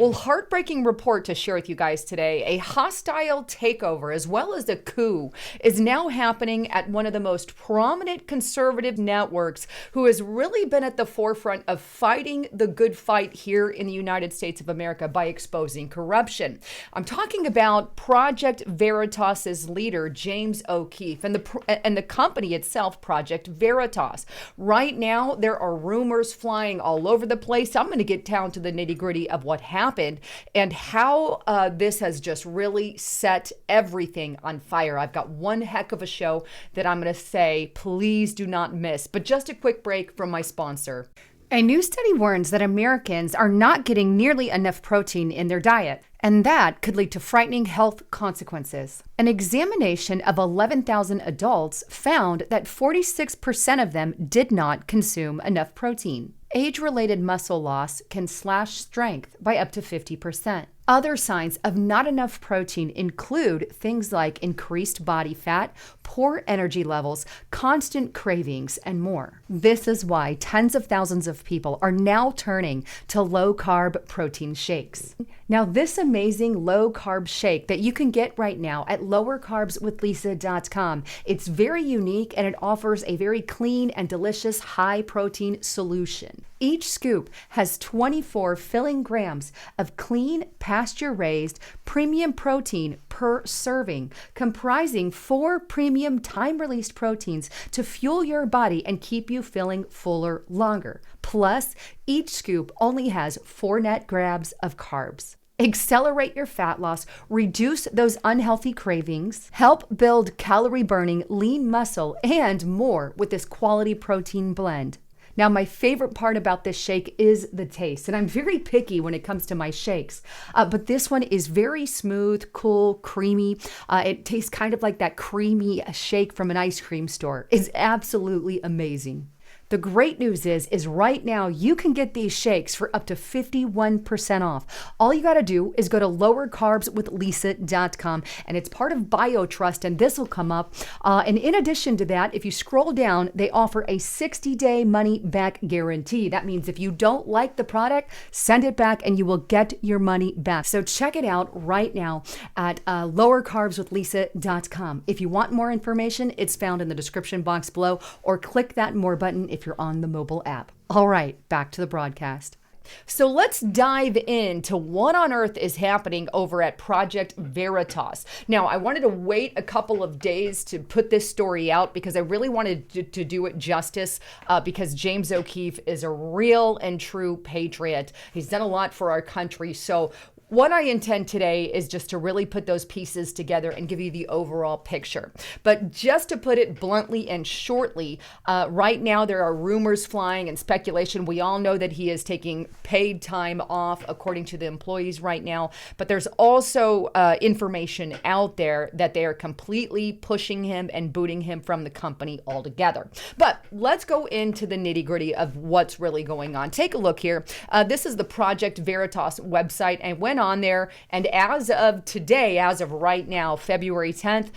Well, heartbreaking report to share with you guys today. A hostile takeover as well as a coup is now happening at one of the most prominent conservative networks who has really been at the forefront of fighting the good fight here in the United States of America by exposing corruption. I'm talking about Project Veritas's leader, James O'Keefe, and the company itself, Project Veritas. Right now, there are rumors flying all over the place. I'm going to get down to the nitty-gritty of what happened and how this has just really set everything on fire. I've got one heck of a show that I'm going to say, please do not miss. But just a quick break from my sponsor. A new study warns that Americans are not getting nearly enough protein in their diet, and that could lead to frightening health consequences. An examination of 11,000 adults found that 46% of them did not consume enough protein. Age-related muscle loss can slash strength by up to 50%. Other signs of not enough protein include things like increased body fat, poor energy levels, constant cravings, and more. This is why tens of thousands of people are now turning to low-carb protein shakes. Now, this amazing low-carb shake that you can get right now at lowercarbswithlisa.com, it's very unique and it offers a very clean and delicious high-protein solution. Each scoop has 24 filling grams of clean, pasture-raised, premium protein per serving, comprising 4 premium time-released proteins to fuel your body and keep you feeling fuller longer. Plus, each scoop only has 4 net grams of carbs. Accelerate your fat loss, reduce those unhealthy cravings, help build calorie-burning lean muscle, and more with this quality protein blend. Now, my favorite part about this shake is the taste, and I'm very picky when it comes to my shakes, but this one is very smooth, cool, creamy. It tastes kind of like that creamy shake from an ice cream store. It's absolutely amazing. The great news is right now you can get these shakes for up to 51% off. All you got to do is go to lowercarbswithlisa.com, and it's part of BioTrust, and this will come up. And in addition to that, if you scroll down, they offer a 60-day money-back guarantee. That means if you don't like the product, send it back and you will get your money back. So check it out right now at lowercarbswithlisa.com. If you want more information, it's found in the description box below, or click that more button if you're on the mobile app. All right, back to the broadcast. So let's dive into what on earth is happening over at Project Veritas. Now, I wanted to wait a couple of days to put this story out because I really wanted to do it justice because James O'Keefe is a real and true patriot. He's done a lot for our country. So what I intend today is just to really put those pieces together and give you the overall picture. But just to put it bluntly and shortly, right now there are rumors flying and speculation. We all know that he is taking paid time off according to the employees right now. But there's also information out there that they are completely pushing him and booting him from the company altogether. But let's go into the nitty-gritty of what's really going on. Take a look here. This is the Project Veritas website, and went on there, and as of today, as of right now, February 10th,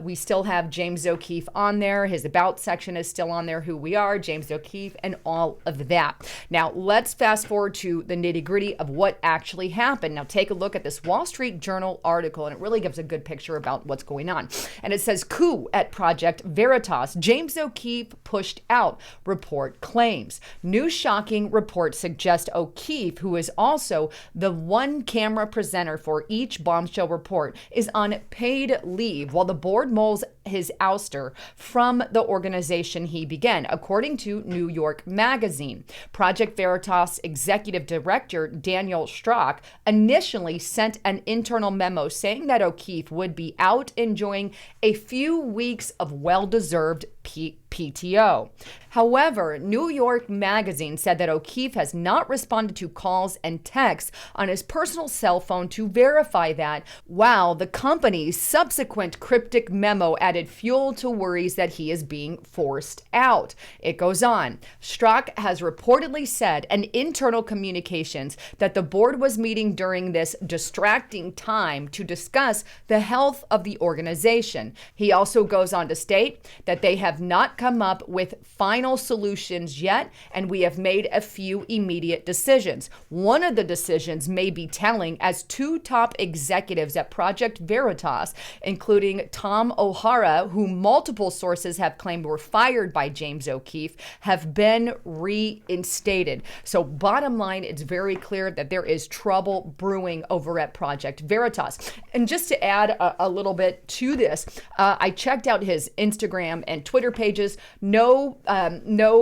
we still have James O'Keefe on there. His about section is still on there, who we are, James O'Keefe, and all of that. Now, let's fast forward to the nitty-gritty of what actually happened. Now, take a look at this Wall Street Journal article, and it really gives a good picture about what's going on. And it says, coup at Project Veritas. James O'Keefe pushed out, report claims. New shocking report suggests O'Keefe, who is also the one-camera presenter for each bombshell report, is on paid leave while the board mulls his ouster from the organization he began, according to New York Magazine. Project Veritas executive director Daniel Strock initially sent an internal memo saying that O'Keefe would be out enjoying a few weeks of well-deserved PTO. However, New York Magazine said that O'Keefe has not responded to calls and texts on his personal cell phone to verify that, while the company's subsequent cryptic memo added fuel to worries that he is being forced out. It goes on. Strock has reportedly said in internal communications that the board was meeting during this distracting time to discuss the health of the organization. He also goes on to state that they have not come up with final solutions yet, and we have made a few immediate decisions. One of the decisions may be telling, as two top executives at Project Veritas, including Tom O'Hara, who multiple sources have claimed were fired by James O'Keefe, have been reinstated. So bottom line, it's very clear that there is trouble brewing over at Project Veritas. And just to add a little bit to this, I checked out his Instagram and Twitter pages. No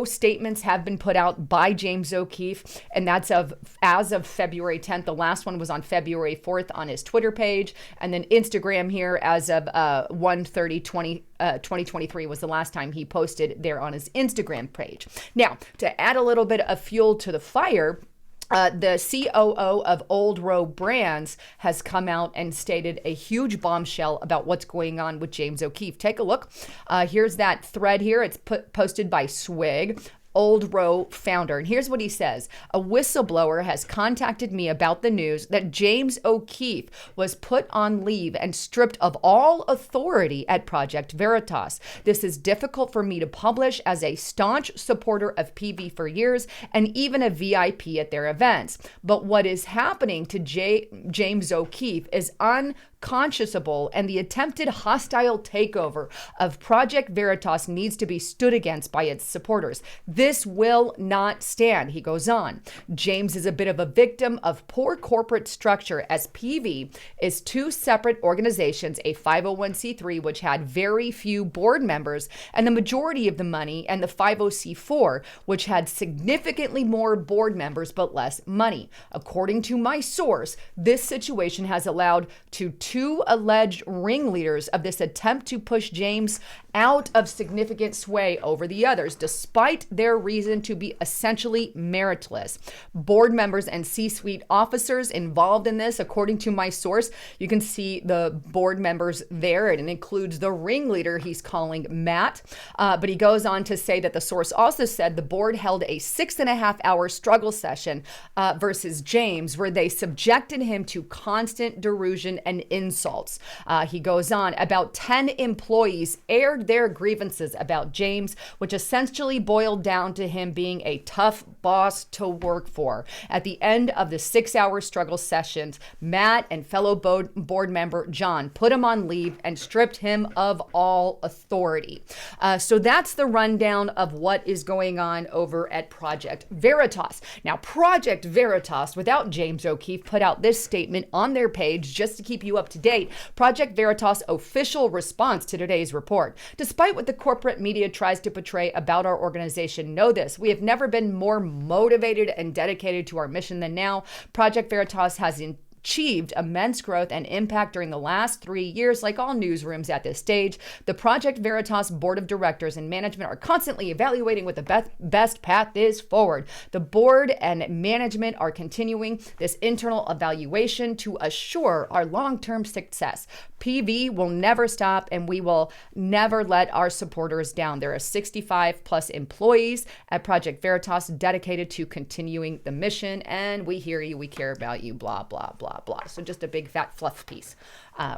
statements have been put out by James O'Keefe, and that's as of February 10th. The last one was on February 4th on his Twitter page, and then Instagram here as of 1/30/2023 was the last time he posted there on his Instagram page. Now, to add a little bit of fuel to the fire, the COO of Old Row Brands has come out and stated a huge bombshell about what's going on with James O'Keefe. Take a look. Here's that thread here. It's posted by Swig, Old Row founder. And here's what he says. A whistleblower has contacted me about the news that James O'Keefe was put on leave and stripped of all authority at Project Veritas. This is difficult for me to publish as a staunch supporter of PV for years and even a VIP at their events. But what is happening to James O'Keefe is unconscionable, and the attempted hostile takeover of Project Veritas needs to be stood against by its supporters. This will not stand, he goes on. James is a bit of a victim of poor corporate structure, as PV is two separate organizations, a 501c3, which had very few board members and the majority of the money, and the 50c4, which had significantly more board members but less money. According to my source, this situation has allowed two alleged ringleaders of this attempt to push James out of significant sway over the others, despite their reason to be essentially meritless. Board members and C-suite officers involved in this, according to my source, you can see the board members there, and it includes the ringleader he's calling Matt. But he goes on to say that the source also said the board held a 6.5-hour struggle session versus James, where they subjected him to constant derision and insults. He goes on, about 10 employees aired their grievances about James, which essentially boiled down to him being a tough boss to work for. At the end of the 6-hour struggle sessions, Matt and fellow board member John put him on leave and stripped him of all authority. So that's the rundown of what is going on over at Project Veritas. Now, Project Veritas, without James O'Keefe, put out this statement on their page just to keep you up to date. Project Veritas' official response to today's report. Despite what the corporate media tries to portray about our organization, know this: we have never been more motivated and dedicated to our mission than now. Project Veritas has achieved immense growth and impact during the last 3 years. Like all newsrooms at this stage, the Project Veritas board of directors and management are constantly evaluating what the best path is forward. The board and management are continuing this internal evaluation to assure our long-term success. PV will never stop, and we will never let our supporters down. There are 65 plus employees at Project Veritas dedicated to continuing the mission, and we hear you, we care about you, blah, blah, blah, blah. So just a big fat fluff piece,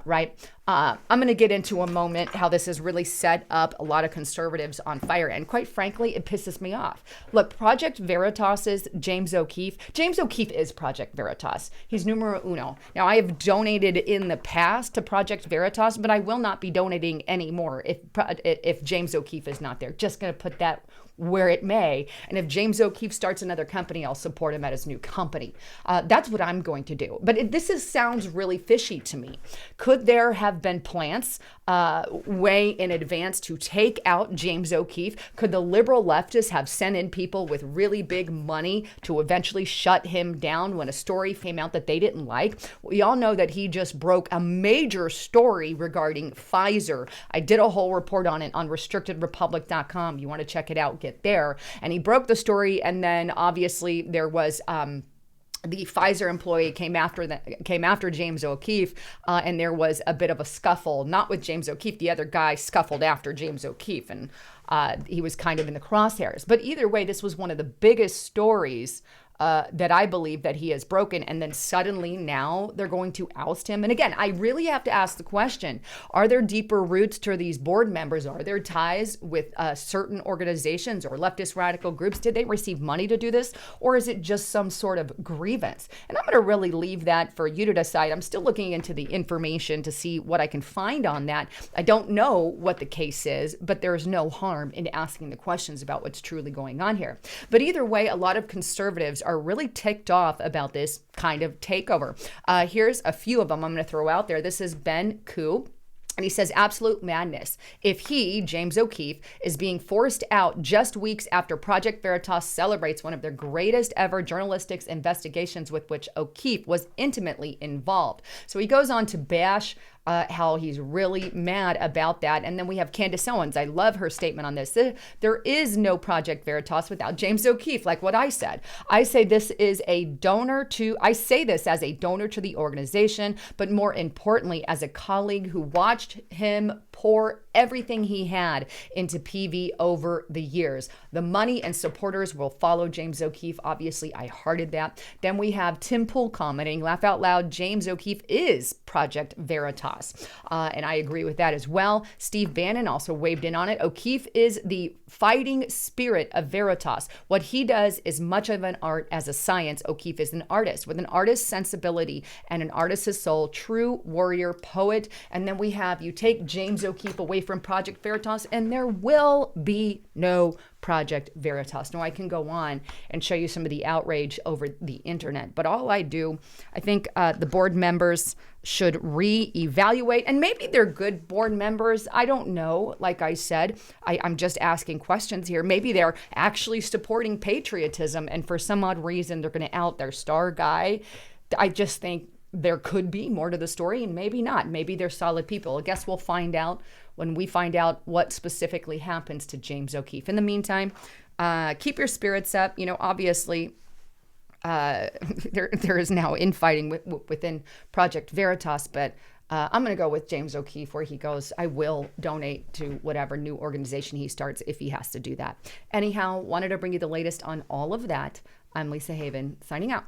right? I'm going to get into a moment how this has really set up a lot of conservatives on fire. And quite frankly, it pisses me off. Look, Project Veritas's James O'Keefe is Project Veritas. He's numero uno. Now, I have donated in the past to Project Veritas, but I will not be donating anymore if James O'Keefe is not there. Just going to put that where it may. And if James O'Keefe starts another company, I'll support him at his new company. That's what I'm going to do. But this sounds really fishy to me. Could there have been plans way in advance to take out James O'Keefe? Could the liberal leftists have sent in people with really big money to eventually shut him down when a story came out that they didn't like? We all know that he just broke a major story regarding Pfizer. I did a whole report on it on restrictedrepublic.com. You want to check it out, get there. And he broke the story, and then obviously there was the Pfizer employee came after James O'Keefe, and there was a bit of a scuffle, not with James O'Keefe. The other guy scuffled after James O'Keefe, and he was kind of in the crosshairs. But either way, this was one of the biggest stories that I believe that he has broken, and then suddenly now they're going to oust him. And again, I really have to ask the question, are there deeper roots to these board members? Are there ties with certain organizations or leftist radical groups? Did they receive money to do this? Or is it just some sort of grievance? And I'm going to really leave that for you to decide. I'm still looking into the information to see what I can find on that. I don't know what the case is, but there's no harm in asking the questions about what's truly going on here. But either way, a lot of conservatives are really ticked off about this kind of takeover. Here's a few of them I'm going to throw out there. This is Ben Koo. And he says, absolute madness. If he, James O'Keefe, is being forced out just weeks after Project Veritas celebrates one of their greatest ever journalistic investigations with which O'Keefe was intimately involved. So he goes on to bash how he's really mad about that. And then we have Candace Owens. I love her statement on this. There is no Project Veritas without James O'Keefe, like what I said. I say this as a donor to the organization, but more importantly, as a colleague who watched him pour everything he had into PV over the years. The money and supporters will follow James O'Keefe. Obviously, I hearted that. Then we have Tim Pool commenting, laugh out loud, James O'Keefe is Project Veritas. And I agree with that as well. Steve Bannon also weighed in on it. O'Keefe is the fighting spirit of Veritas. What he does is much of an art as a science. O'Keefe is an artist with an artist's sensibility and an artist's soul, true warrior poet. And then we have, you take James O'Keefe away from Project Veritas and there will be no Project Veritas. Now I can go on and show you some of the outrage over the internet, but all I think the board members should reevaluate, and maybe they're good board members. I don't know. Like I said, I'm just asking questions here. Maybe they're actually supporting patriotism, and for some odd reason, they're going to out their star guy. I just think there could be more to the story, and maybe not. Maybe they're solid people. I guess we'll find out when we find out what specifically happens to James O'Keefe. In the meantime, keep your spirits up. You know, obviously, there is now infighting within Project Veritas, but I'm going to go with James O'Keefe, where he goes, I will donate to whatever new organization he starts if he has to do that. Anyhow, wanted to bring you the latest on all of that. I'm Lisa Haven, signing out.